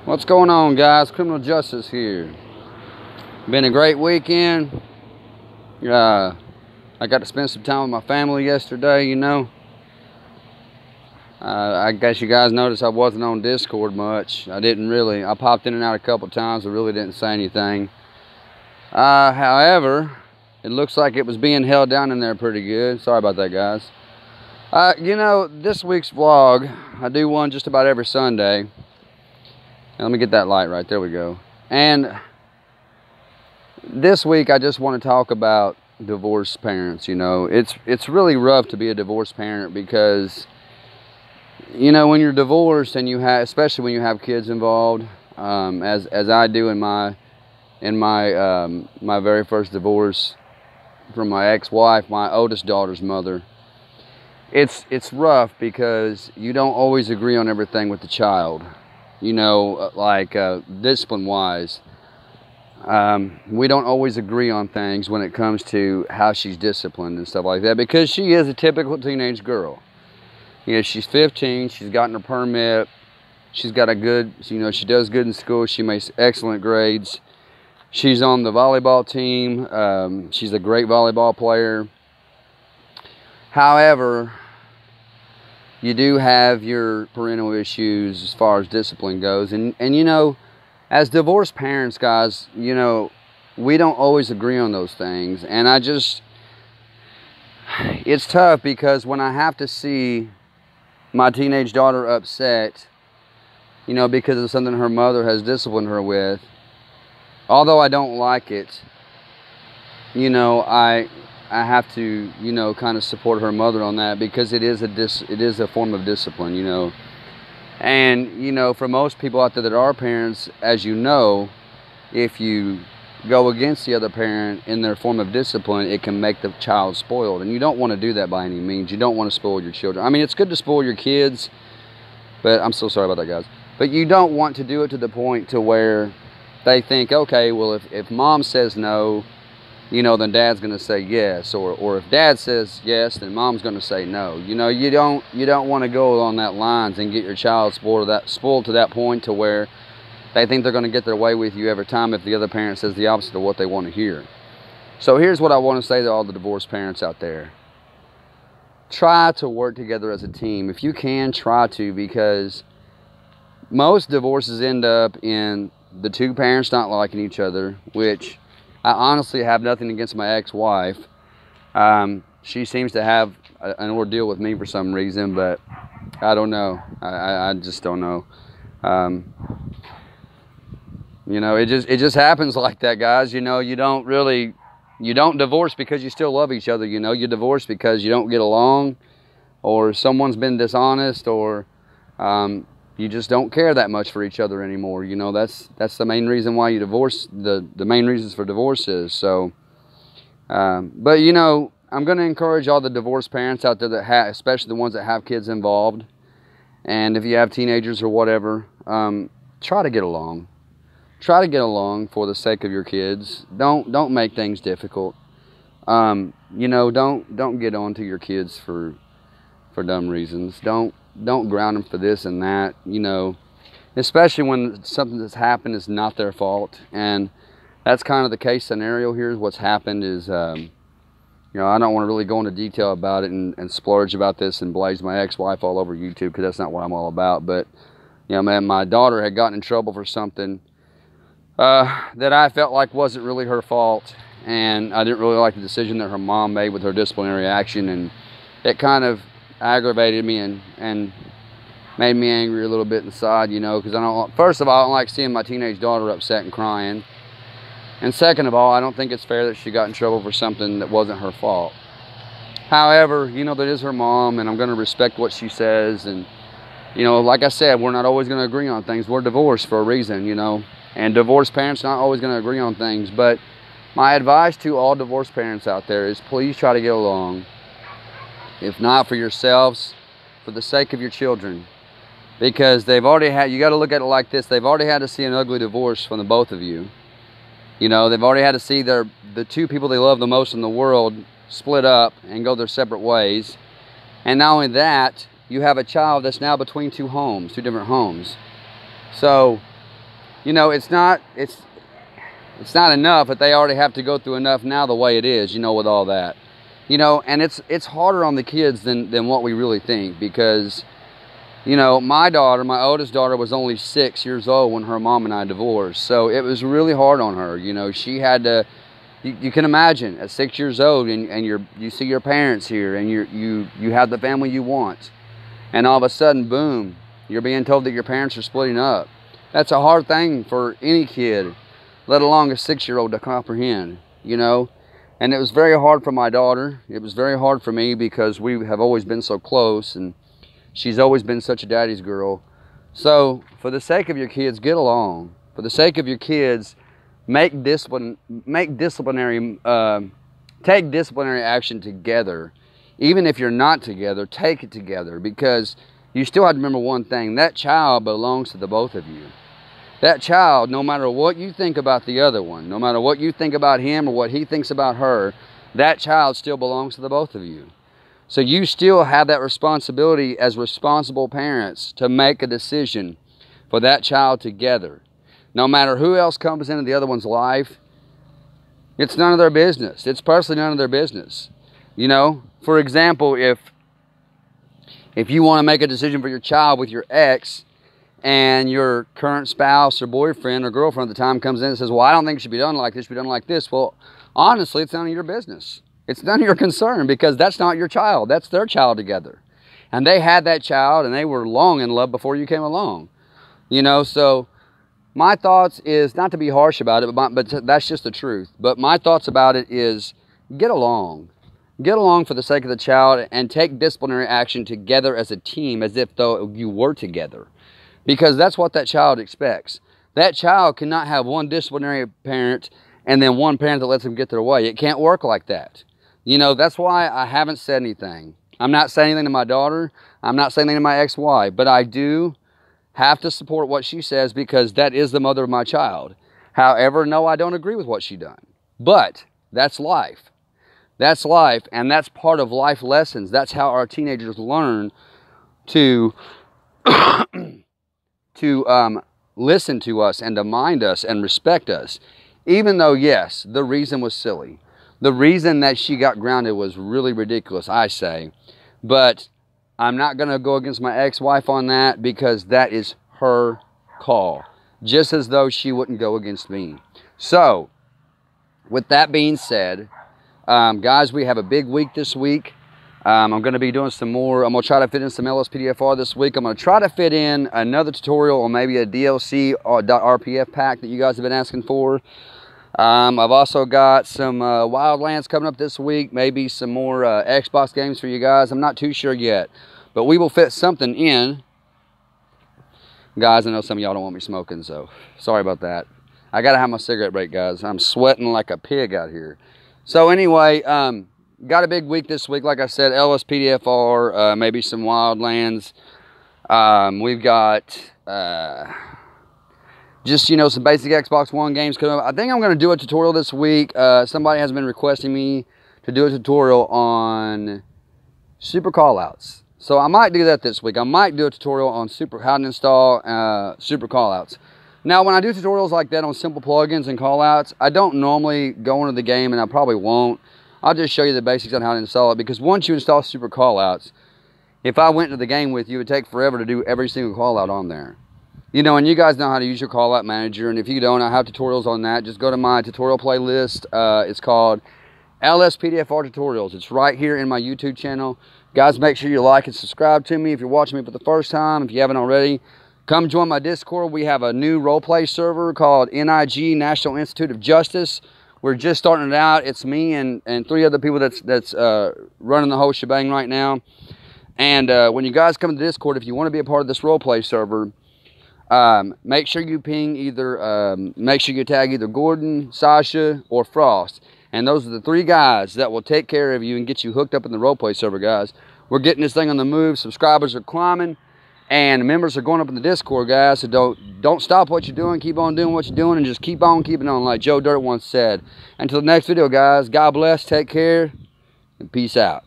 What's going on, guys? Criminal Justice here. Been a great weekend. I got to spend some time with my family yesterday, I guess you guys noticed I wasn't on Discord much. I popped in and out a couple times, but really didn't say anything. However, it looks like it was being held down in there pretty good. Sorry about that, guys. This week's vlog, I do one just about every Sunday. Let me get that light right there. We go. And this week I just want to talk about divorced parents. It's really rough to be a divorced parent because when you're divorced and especially when you have kids involved, as I do in my very first divorce from my ex-wife, my oldest daughter's mother. It's rough because you don't always agree on everything with the child. Discipline-wise. We don't always agree on things when it comes to how she's disciplined and stuff like that, because she is a typical teenage girl. She's 15, she's gotten her permit, she's got she does good in school, she makes excellent grades. She's on the volleyball team, she's a great volleyball player. However, you do have your parental issues as far as discipline goes. And as divorced parents, guys, we don't always agree on those things. And it's tough because when I have to see my teenage daughter upset, because of something her mother has disciplined her with, although I don't like it, I have to, kind of support her mother on that, because it is a form of discipline, And, for most people out there that are parents, as if you go against the other parent in their form of discipline, it can make the child spoiled. And you don't want to do that by any means. You don't want to spoil your children. I mean, it's good to spoil your kids, but I'm so sorry about that, guys. But you don't want to do it to the point to where they think, okay, well, if mom says no, then dad's going to say yes, or if dad says yes, then mom's going to say no. You don't want to go on that lines and get your child spoiled to that point to where they think they're going to get their way with you every time if the other parent says the opposite of what they want to hear. So here's what I want to say to all the divorced parents out there. Try to work together as a team. If you can, try to, because most divorces end up in the two parents not liking each other, which I honestly have nothing against my ex-wife. She seems to have an ordeal with me for some reason, but I don't know. I just don't know. It just happens like that, guys. You don't divorce because you still love each other. You divorce because you don't get along, or someone's been dishonest, or you just don't care that much for each other anymore. That's the main reason why you divorce, the main reasons for divorces. So, but I'm going to encourage all the divorced parents out there that especially the ones that have kids involved, and if you have teenagers or whatever, try to get along. Try to get along for the sake of your kids. Don't make things difficult. Don't get on to your kids for dumb reasons. Don't ground them for this and that, especially when something that's happened is not their fault. And that's kind of the case scenario here. What's happened is, I don't want to really go into detail about it and splurge about this and blaze my ex-wife all over YouTube, because that's not what I'm all about. But, my daughter had gotten in trouble for something that I felt like wasn't really her fault. And I didn't really like the decision that her mom made with her disciplinary action. And it kind of aggravated me and made me angry a little bit inside, because first of all, I don't like seeing my teenage daughter upset and crying. And second of all, I don't think it's fair that she got in trouble for something that wasn't her fault. However, that is her mom, and I'm going to respect what she says. And, like I said, we're not always going to agree on things. We're divorced for a reason, and divorced parents not always going to agree on things. But my advice to all divorced parents out there is please try to get along. If not for yourselves, for the sake of your children. Because you got to look at it like this, they've already had to see an ugly divorce from the both of you. They've already had to see the two people they love the most in the world split up and go their separate ways. And not only that, you have a child that's now between two different homes. So you know, it's not enough, but they already have to go through enough now the way it is, you know, with all that. You know, and it's harder on the kids than what we really think, because, you know, my oldest daughter was only 6 years old when her mom and I divorced. So it was really hard on her. You know, she had to, you can imagine at 6 years old, and you see your parents here, and you have the family you want. And all of a sudden, boom, you're being told that your parents are splitting up. That's a hard thing for any kid, let alone a 6-year-old, to comprehend, you know. And it was very hard for my daughter. It was very hard for me, because we have always been so close, and she's always been such a daddy's girl. So for the sake of your kids, get along. For the sake of your kids, take disciplinary action together. Even if you're not together, take it together, because you still have to remember one thing: that child belongs to the both of you. That child, no matter what you think about the other one, no matter what you think about him or what he thinks about her, that child still belongs to the both of you. So you still have that responsibility as responsible parents to make a decision for that child together. No matter who else comes into the other one's life, it's none of their business. It's personally none of their business. You know, for example, if you want to make a decision for your child with your ex, and your current spouse or boyfriend or girlfriend at the time comes in and says, well, I don't think it should be done like this, it should be done like this. Well, honestly, it's none of your business. It's none of your concern, because that's not your child. That's their child together. And they had that child, and they were long in love before you came along. You know, so my thoughts is not to be harsh about it, but that's just the truth. But my thoughts about it is get along. Get along for the sake of the child, and take disciplinary action together as a team, as if though you were together. Because that's what that child expects. That child cannot have one disciplinary parent and then one parent that lets them get their way. It can't work like that. You know, that's why I haven't said anything. I'm not saying anything to my daughter. I'm not saying anything to my ex-wife. But I do have to support what she says, because that is the mother of my child. However, no, I don't agree with what she done. But that's life. That's life, and that's part of life lessons. That's how our teenagers learn to listen to us and to mind us and respect us. Even though, yes, the reason was silly. The reason that she got grounded was really ridiculous, I say. But I'm not going to go against my ex-wife on that, because that is her call. Just as though she wouldn't go against me. So, with that being said, guys, we have a big week this week. I'm going to be doing some more. I'm going to try to fit in some LSPDFR this week. I'm going to try to fit in another tutorial on maybe a DLC or .rpf pack that you guys have been asking for. I've also got some Wildlands coming up this week. Maybe some more Xbox games for you guys. I'm not too sure yet. But we will fit something in. Guys, I know some of y'all don't want me smoking, so sorry about that. I got to have my cigarette break, guys. I'm sweating like a pig out here. So anyway, got a big week this week. Like I said, LSPDFR, maybe some Wildlands. We've got just, you know, some basic Xbox One games coming up. I think I'm going to do a tutorial this week. Somebody has been requesting me to do a tutorial on super callouts. So I might do that this week. I might do a tutorial on how to install super callouts. Now, when I do tutorials like that on simple plugins and callouts, I don't normally go into the game, and I probably won't. I'll just show you the basics on how to install it, because once you install super callouts, if I went into the game with you, it would take forever to do every single callout on there. You know, and you guys know how to use your callout manager, and if you don't, I have tutorials on that. Just go to my tutorial playlist. It's called LSPDFR Tutorials. It's right here in my YouTube channel. Guys, make sure you like and subscribe to me if you're watching me for the first time. If you haven't already, come join my Discord. We have a new roleplay server called NIG, National Institute of Justice. We're just starting it out. It's me and 3 other people that's running the whole shebang right now. And when you guys come to Discord, if you want to be a part of this roleplay server, make sure you ping either, make sure you tag either Gordon, Sasha, or Frost. And those are the 3 guys that will take care of you and get you hooked up in the roleplay server, guys. We're getting this thing on the move. Subscribers are climbing. And members are going up in the Discord, guys. So don't stop what you're doing. Keep on doing what you're doing, and just keep on keeping on, like Joe Dirt once said. Until the next video, guys, God bless, take care, and peace out.